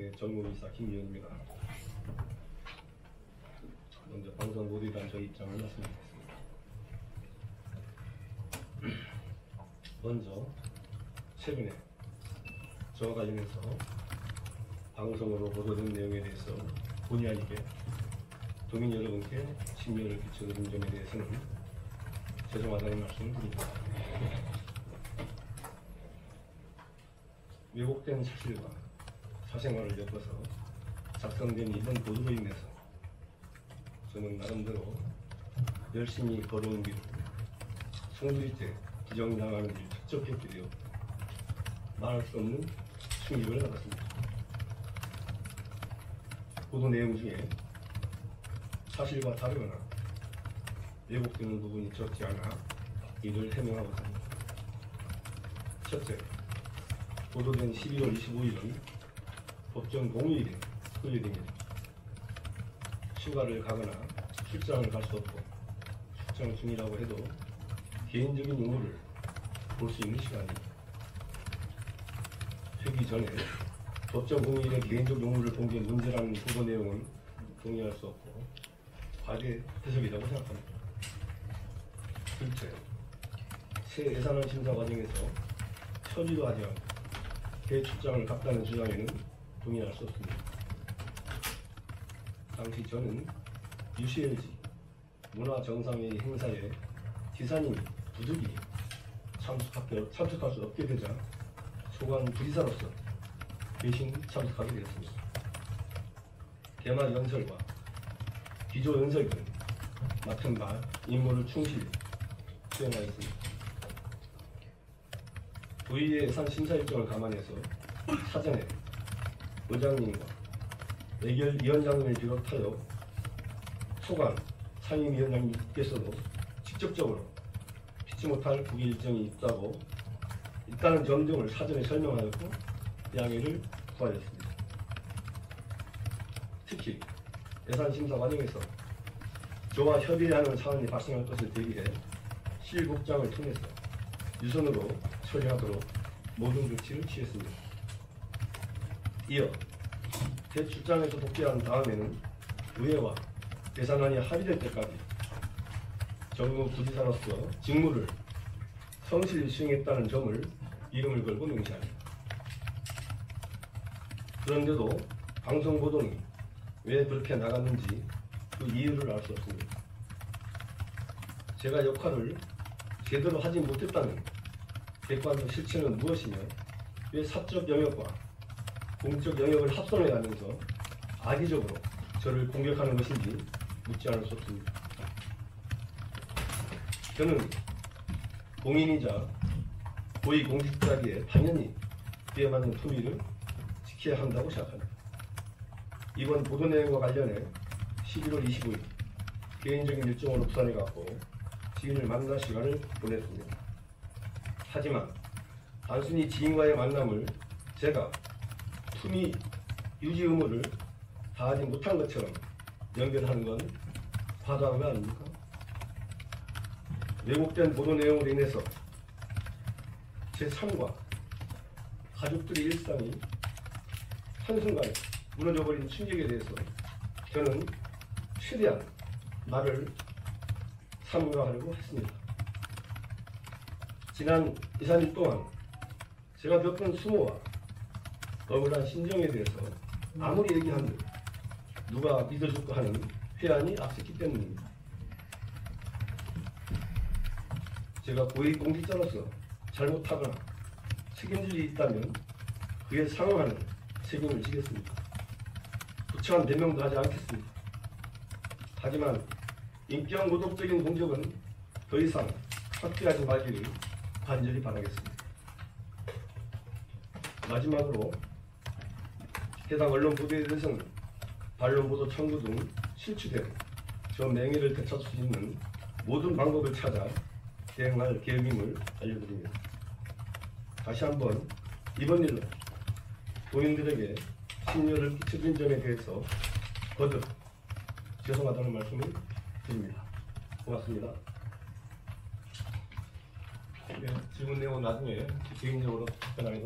네, 전무이사 김기현입니다. 먼저 방송 모두에 대한 저희 입장을 말씀드리겠습니다. 먼저 최근에 저와 관련해서 방송으로 보도된 내용에 대해서 본의 아니게 도민 여러분께 심려를 끼쳐드린 점에 대해서는 죄송하다는 말씀을 드립니다. 왜곡된 사실과 사생활을 엮어서 작성된 이번 보도로 인해서 저는 나름대로 열심히 걸어온 길, 송두리째 기정당하는 길 적적했게 되어 말할 수 없는 충격을 받았습니다. 보도 내용 중에 사실과 다르거나 왜곡되는 부분이 적지 않아 이를 해명하고 있습니다. 첫째, 보도된 11월 25일은 법정 공휴일인 토요일입니다. 휴가를 가거나 출장을 갈 수 없고 출장 중이라고 해도 개인적인 용무를 볼 수 있는 시간입니다. 회기 전에 법정 공휴일에 개인적 용무를 본 게 문제라는 보도 내용은 동의할 수 없고 과대 해석이라고 생각합니다. 둘째, 새 예산안 심사 과정에서 처리도 하지 않고 대출장을 갔다는 주장에는 동의할 수 없습니다. 당시 저는 UCLG 문화정상회의 행사에 지사님 부득이 참석할 수 없게 되자 소관 부지사로서 대신 참석하게 되었습니다. 개마 연설과 기조 연설 등 맡은 바 임무를 충실히 수행하였습니다. 도의회 예산 심사 일정을 감안해서 사전에 의장님과 예결위원장님을 비롯하여 소관 상임위원장님께서도 직접적으로 피치 못할 국회 일정이 있다는 점 등을 사전에 설명하였고 양해를 구하였습니다. 특히 예산 심사 과정에서 저와 협의하는 사안이 발생할 것을 대비해 실국장을 통해서 유선으로 처리하도록 모든 조치를 취했습니다. 이어 대출장에서 복귀한 다음에는 의회와 예산안이 합의될 때까지 정무 부지사로서 직무를 성실히 수행했다는 점을 이름을 걸고 명시합니다. 그런데도 방송 보도는 왜 그렇게 나갔는지 그 이유를 알 수 없습니다. 제가 역할을 제대로 하지 못했다는 객관적 실체는 무엇이며 왜 사적 영역과 공적 영역을 합성해가면서 악의적으로 저를 공격하는 것인지 묻지 않을 수 없습니다. 저는 공인이자 고위공직자기에 당연히 그에 맞는 품위를 지켜야 한다고 생각합니다. 이번 보도 내용과 관련해 11월 25일 개인적인 일정으로 부산에 갔고 지인을 만날 시간을 보냈습니다. 하지만 단순히 지인과의 만남을 제가 품위 유지 의무를 다하지 못한 것처럼 연결하는 건 과도한 거 아닙니까? 왜곡된 보도 내용으로 인해서 제 삶과 가족들의 일상이 한순간에 무너져버린 충격에 대해서 저는 최대한 말을 삼가하려고 했습니다. 지난 2, 3일 동안 제가 겪은 수모와 억울한 심정에 대해서 아무리 얘기한들 누가 믿어줄까 하는 회한이 앞섰기 때문입니다. 제가 고위공직자로서 잘못하거나 책임질 일이 있다면 그에 상응하는 책임을 지겠습니다. 부처한 변명도 하지 않겠습니다. 하지만 인격 모독적인 공격은 더 이상 확대하지 말기를 간절히 바라겠습니다. 마지막으로 해당 언론 보도에 대해서는 반론 보도 청구 등 실추된 저 명예를 되찾을 수 있는 모든 방법을 찾아 대응할 계획임을 알려드립니다. 다시 한번 이번 일로 도민들에게 심려를 끼쳐준 점에 대해서 거듭 죄송하다는 말씀을 드립니다. 고맙습니다. 네, 질문 내용은 나중에 개인적으로 답변하겠습니다.